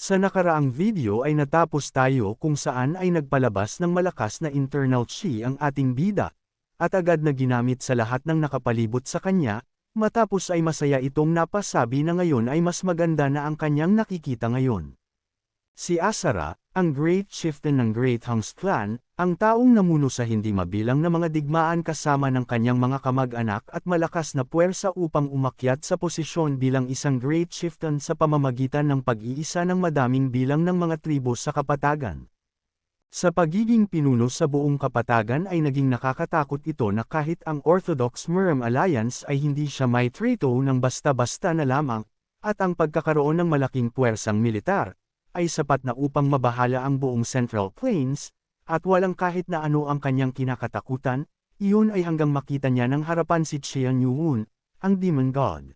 Sa nakaraang video ay natapos tayo kung saan ay nagpalabas ng malakas na internal chi ang ating bida, at agad na ginamit sa lahat ng nakapalibot sa kanya, matapos ay masaya itong napasabi na ngayon ay mas maganda na ang kanyang nakikita ngayon. Si Asara, ang Great Chieftain ng Great Hunks Clan, ang taong namuno sa hindi mabilang na mga digmaan kasama ng kanyang mga kamag-anak at malakas na puwersa upang umakyat sa posisyon bilang isang Great Chieftain sa pamamagitan ng pag-iisa ng madaming bilang ng mga tribo sa kapatagan. Sa pagiging pinuno sa buong kapatagan ay naging nakakatakot ito na kahit ang Orthodox Murem Alliance ay hindi siya may trito ng basta-basta na lamang, at ang pagkakaroon ng malaking puwersang militar, ay sapat na upang mabahala ang buong Central Plains, at walang kahit na ano ang kanyang kinakatakutan, iyon ay hanggang makita niya ng harapan si Qian Yuun, ang Demon God.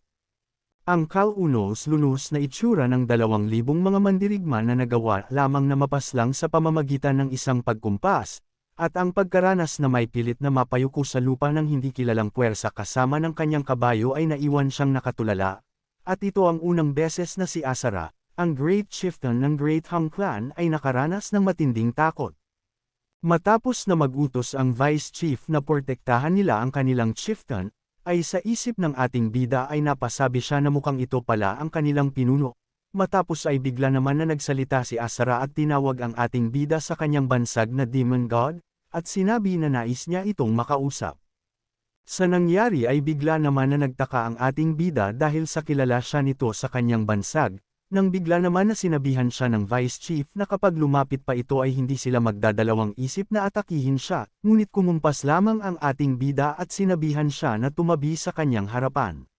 Ang kaunos-lunos na itsura ng 2,000 mga mandirigma na nagawa lamang na mapaslang sa pamamagitan ng isang pagkumpas, at ang pagkaranas na may pilit na mapayuko sa lupa ng hindi kilalang puwersa kasama ng kanyang kabayo ay naiwan siyang nakatulala, at ito ang unang beses na si Asara, ang Great Chieftain ng Great Hung Clan ay nakaranas ng matinding takot. Matapos na mag-utos ang Vice Chief na protektahan nila ang kanilang chieftain, ay sa isip ng ating bida ay napasabi siya na mukhang ito pala ang kanilang pinuno. Matapos ay bigla naman na nagsalita si Asara at tinawag ang ating bida sa kanyang bansag na Demon God, at sinabi na nais niya itong makausap. Sa nangyari ay bigla naman na nagtaka ang ating bida dahil sa kilala siya nito sa kanyang bansag, nang bigla naman na sinabihan siya ng Vice Chief na kapag lumapit pa ito ay hindi sila magdadalawang isip na atakihin siya, ngunit kumumpas lamang ang ating bida at sinabihan siya na tumabi sa kanyang harapan.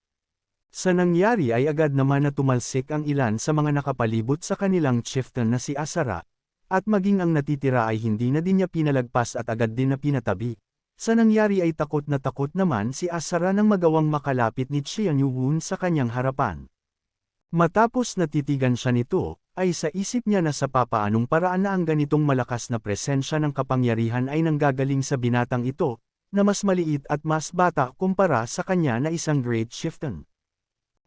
Sa nangyari ay agad naman na tumalsik ang ilan sa mga nakapalibot sa kanilang chieftain na si Asara, at maging ang natitira ay hindi na din niya pinalagpas at agad din na pinatabi. Sa nangyari ay takot naman si Asara nang magawang makalapit ni Qian Yuun sa kanyang harapan. Matapos natitigan siya nito, ay sa isip niya na sa papaanong paraan na ang ganitong malakas na presensya ng kapangyarihan ay nanggagaling sa binatang ito, na mas maliit at mas bata kumpara sa kanya na isang Great Chieftain.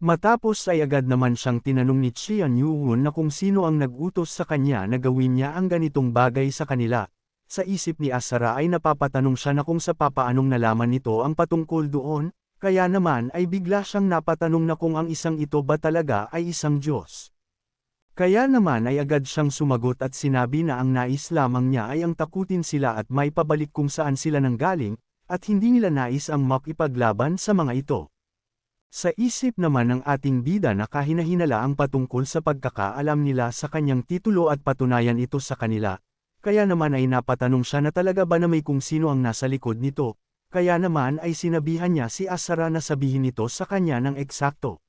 Matapos ay agad naman siyang tinanong ni Qian Yuun na kung sino ang nag-utos sa kanya na gawin niya ang ganitong bagay sa kanila. Sa isip ni Asara ay napapatanong siya na kung sa papaanong nalaman nito ang patungkol doon. Kaya naman ay bigla siyang napatanong na kung ang isang ito ba talaga ay isang Diyos. Kaya naman ay agad siyang sumagot at sinabi na ang nais lamang niya ay ang takutin sila at may pabalik kung saan sila nanggaling, at hindi nila nais ang makipaglaban sa mga ito. Sa isip naman ng ating bida na kahina-hinala ang patungkol sa pagkakaalam nila sa kanyang titulo at patunayan ito sa kanila, kaya naman ay napatanong siya na talaga ba na may kung sino ang nasa likod nito. Kaya naman ay sinabihan niya si Asara na sabihin ito sa kanya ng eksakto.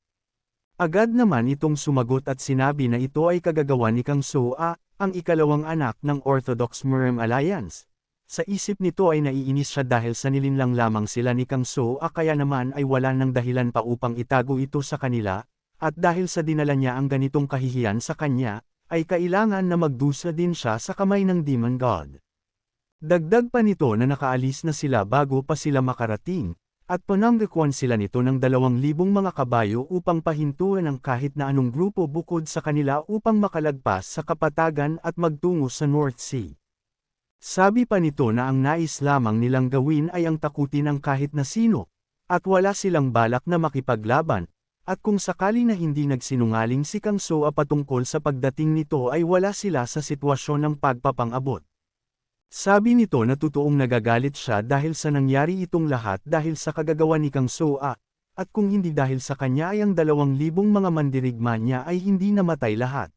Agad naman itong sumagot at sinabi na ito ay kagagawa ni Kang Soa, ang ikalawang anak ng Orthodox Murem Alliance. Sa isip nito ay naiinis siya dahil sa nilinlang lamang sila ni Kang Soa kaya naman ay wala ng dahilan pa upang itago ito sa kanila, at dahil sa dinala niya ang ganitong kahihiyan sa kanya, ay kailangan na magdusa din siya sa kamay ng Demon God. Dagdag pa nito na nakaalis na sila bago pa sila makarating, at pananglikuan sila nito ng 2,000 mga kabayo upang pahintuan ang kahit na anong grupo bukod sa kanila upang makalagpas sa kapatagan at magtungo sa North Sea. Sabi pa nito na ang nais lamang nilang gawin ay ang takutin ang kahit na sino, at wala silang balak na makipaglaban, at kung sakali na hindi nagsinungaling si Kang Soa patungkol sa pagdating nito ay wala sila sa sitwasyon ng pagpapang-abot. Sabi nito na totoong nagagalit siya dahil sa nangyari itong lahat dahil sa kagagawa ni Kang Soa, at kung hindi dahil sa kanya ay ang 2,000 mga mandirigma niya ay hindi namatay lahat.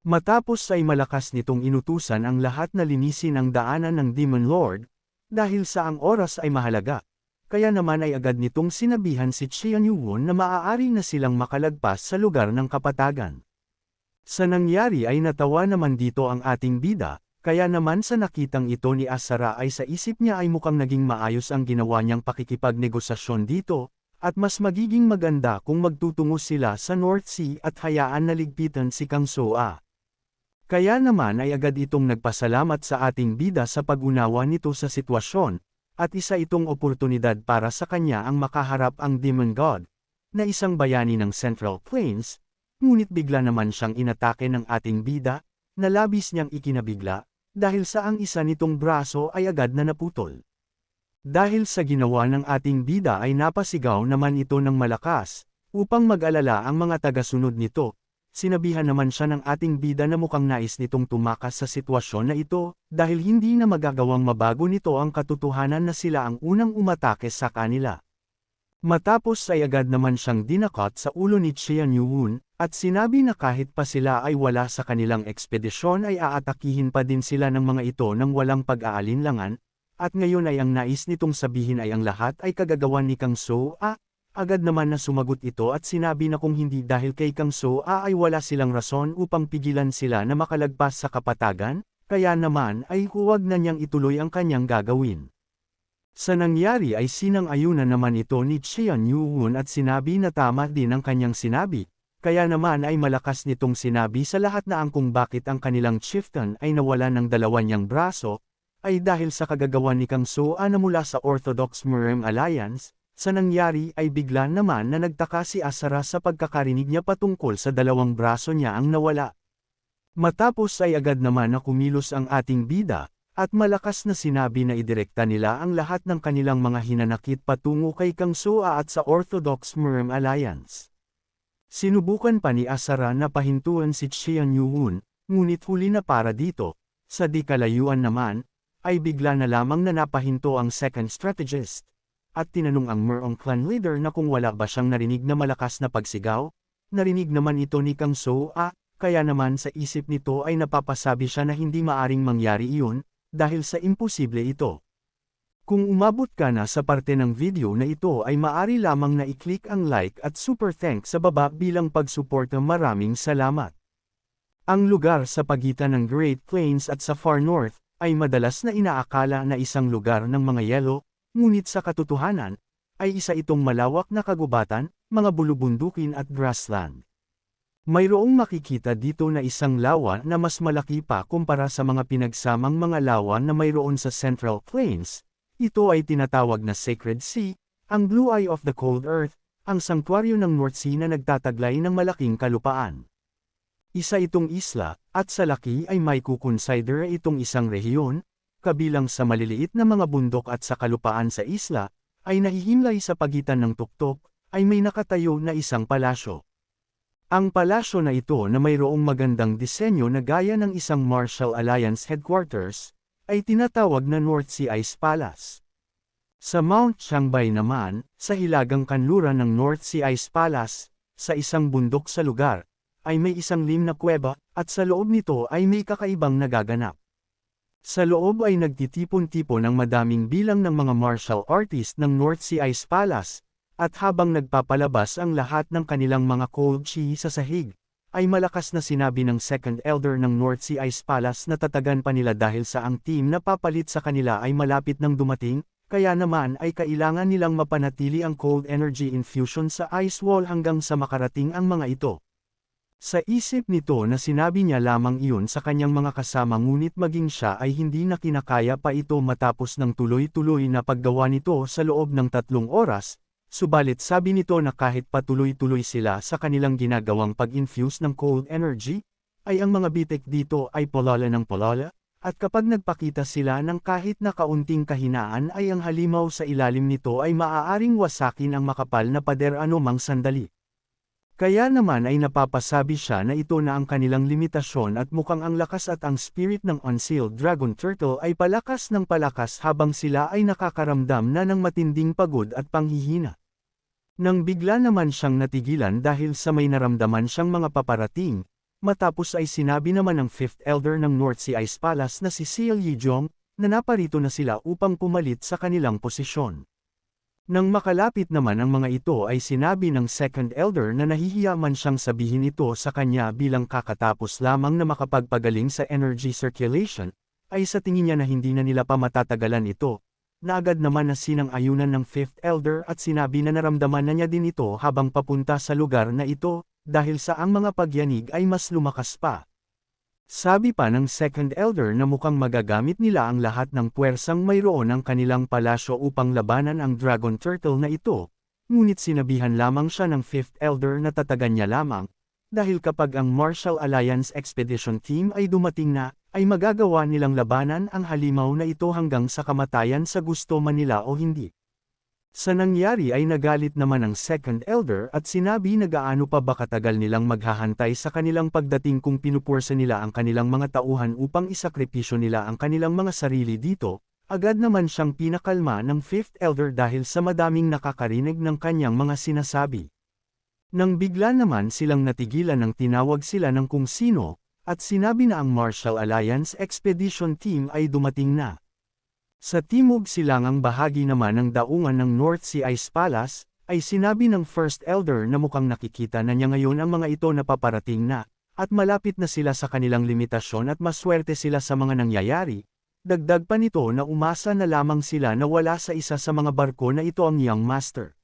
Matapos ay malakas nitong inutusan ang lahat na linisin ang daanan ng Demon Lord, dahil sa ang oras ay mahalaga, kaya naman ay agad nitong sinabihan si Qian Yuun na maaari na silang makalagpas sa lugar ng kapatagan. Sa nangyari ay natawa naman dito ang ating bida. Kaya naman sa nakitang ito ni Asara ay sa isip niya ay mukhang naging maayos ang ginawa niyang pakikipagnegosasyon dito, at mas magiging maganda kung magtutungo sila sa North Sea at hayaan na ligpitan si Kang Soa. Kaya naman ay agad itong nagpasalamat sa ating bida sa pag-unawa nito sa sitwasyon, at isa itong oportunidad para sa kanya ang makaharap ang Demon God, na isang bayani ng Central Plains, ngunit bigla naman siyang inatake ng ating bida, na labis niyang ikinabigla, dahil sa ang isa nitong braso ay agad na naputol. Dahil sa ginawa ng ating bida ay napasigaw naman ito ng malakas, upang mag-alala ang mga tagasunod nito. Sinabihan naman siya ng ating bida na mukhang nais nitong tumakas sa sitwasyon na ito, dahil hindi na magagawang mabago nito ang katotohanan na sila ang unang umatake sa kanila. Matapos ay agad naman siyang dinakot sa ulo ni Qian Yuwun, at sinabi na kahit pa sila ay wala sa kanilang ekspedisyon ay aatakihin pa din sila ng mga ito ng walang pag-aalinlangan, at ngayon ay ang nais nitong sabihin ay ang lahat ay kagagawan ni Kang So-a. Agad naman na sumagot ito at sinabi na kung hindi dahil kay Kang So-a ay wala silang rason upang pigilan sila na makalagpas sa kapatagan, kaya naman ay huwag na niyang ituloy ang kanyang gagawin. Sa nangyari ay sinang-ayunan naman ito ni Qian Yuwun at sinabi na tama din ang kanyang sinabi, kaya naman ay malakas nitong sinabi sa lahat na ang kung bakit ang kanilang chieftain ay nawalan ng dalawa niyang braso, ay dahil sa kagagawan ni Kang So-a na mula sa Orthodox Muslim Alliance. Sa nangyari ay bigla naman na nagtaka si Asara sa pagkakarinig niya patungkol sa dalawang braso niya ang nawala. Matapos ay agad naman na kumilos ang ating bida, at malakas na sinabi na idirekta nila ang lahat ng kanilang mga hinanakit patungo kay Kang So-a at sa Orthodox Muslim Alliance. Sinubukan pa ni Asara na pahintuan si Qian Yuwun, ngunit huli na para dito, sa di kalayuan naman, ay bigla na lamang na napahinto ang second strategist. At tinanong ang Merong clan leader na kung wala ba siyang narinig na malakas na pagsigaw. Narinig naman ito ni Kang So-a, kaya naman sa isip nito ay napapasabi siya na hindi maaring mangyari iyon, dahil sa imposible ito. Kung umabot ka na sa parte ng video na ito ay maari lamang na i-click ang like at super thanks sa baba bilang pagsuporta. Maraming salamat. Ang lugar sa pagitan ng Great Plains at sa Far North, ay madalas na inaakala na isang lugar ng mga yelo, ngunit sa katotohanan, ay isa itong malawak na kagubatan, mga bulubundukin at grassland. Mayroong makikita dito na isang lawa na mas malaki pa kumpara sa mga pinagsamang mga lawa na mayroon sa Central Plains. Ito ay tinatawag na Sacred Sea, ang Blue Eye of the Cold Earth, ang sangtuaryo ng North Sea na nagtataglay ng malaking kalupaan. Isa itong isla, at sa laki ay may kukonsider itong isang rehiyon, kabilang sa maliliit na mga bundok at sa kalupaan sa isla, ay nahihimlay sa pagitan ng tuktok, ay may nakatayo na isang palasyo. Ang palasyo na ito na mayroong magandang disenyo na gaya ng isang Marshall Alliance headquarters, ay tinatawag na North Sea Ice Palace. Sa Mount Qiangbei naman, sa hilagang kanluran ng North Sea Ice Palace, sa isang bundok sa lugar, ay may isang lim na kuweba, at sa loob nito ay may kakaibang nagaganap. Sa loob ay nagtitipon-tipon ng madaming bilang ng mga martial artist ng North Sea Ice Palace, at habang nagpapalabas ang lahat ng kanilang mga cold chi sa sahig, ay malakas na sinabi ng second elder ng North Sea Ice Palace na tatagan pa nila dahil sa ang team na papalit sa kanila ay malapit nang dumating, kaya naman ay kailangan nilang mapanatili ang cold energy infusion sa ice wall hanggang sa makarating ang mga ito. Sa isip nito na sinabi niya lamang iyon sa kanyang mga kasama ngunit maging siya ay hindi na kinakaya pa ito matapos ng tuloy-tuloy na paggawa nito sa loob ng 3 oras, subalit sabi nito na kahit patuloy-tuloy sila sa kanilang ginagawang pag-infuse ng cold energy, ay ang mga bitek dito ay polala ng polala, at kapag nagpakita sila ng kahit na kaunting kahinaan ay ang halimaw sa ilalim nito ay maaaring wasakin ang makapal na pader anumang sandali. Kaya naman ay napapasabi siya na ito na ang kanilang limitasyon at mukhang ang lakas at ang spirit ng Unsealed Dragon Turtle ay palakas ng palakas habang sila ay nakakaramdam na ng matinding pagod at panghihina. Nang bigla naman siyang natigilan dahil sa may naramdaman siyang mga paparating, matapos ay sinabi naman ng 5th Elder ng North Sea Ice Palace na si Seal Yijong, na naparito na sila upang pumalit sa kanilang posisyon. Nang makalapit naman ang mga ito ay sinabi ng second elder na nahihiya man siyang sabihin ito sa kanya bilang kakatapos lamang na makapagpagaling sa energy circulation, ay sa tingin niya na hindi na nila pa matatagalan ito, na agad naman na sinang-ayunan ng 5th elder at sinabi na naramdaman na niya din ito habang papunta sa lugar na ito, dahil sa ang mga pagyanig ay mas lumakas pa. Sabi pa ng second elder na mukhang magagamit nila ang lahat ng puwersang mayroon ang kanilang palasyo upang labanan ang dragon turtle na ito, ngunit sinabihan lamang siya ng 5th elder na tatagan niya lamang, dahil kapag ang Marshall Alliance Expedition Team ay dumating na, ay magagawa nilang labanan ang halimaw na ito hanggang sa kamatayan sa gusto man nila o hindi. Sa nangyari ay nagalit naman ang Second Elder at sinabi na gaano pa ba katagal nilang maghahantay sa kanilang pagdating kung pinupursa nila ang kanilang mga tauhan upang isakripisyo nila ang kanilang mga sarili dito. Agad naman siyang pinakalma ng Fifth Elder dahil sa madaming nakakarinig ng kanyang mga sinasabi. Nang bigla naman silang natigilan nang tinawag sila ng kung sino, at sinabi na ang Marshall Alliance Expedition Team ay dumating na. Sa timog silangang bahagi naman ng daungan ng North Sea Ice Palace, ay sinabi ng First Elder na mukhang nakikita na niya ngayon ang mga ito na paparating na, at malapit na sila sa kanilang limitasyon at maswerte sila sa mga nangyayari. Dagdag pa nito na umasa na lamang sila na wala sa isa sa mga barko na ito ang Young Master.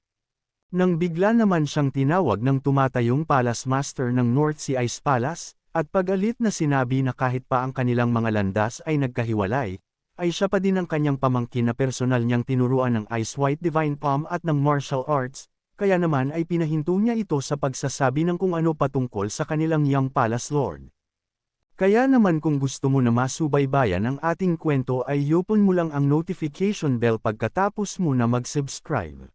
Nang bigla naman siyang tinawag ng tumatayong Palace Master ng North Sea Ice Palace, at pagalit na sinabi na kahit pa ang kanilang mga landas ay nagkahiwalay, ay siya pa din ang kanyang pamangkin na personal niyang tinuruan ng Ice White Divine Palm at ng martial arts, kaya naman ay pinahinto niya ito sa pagsasabi ng kung ano patungkol sa kanilang Young Palace Lord. Kaya naman kung gusto mo na masubaybayan ang ating kwento ay i-open mo lang ang notification bell pagkatapos mo na mag-subscribe.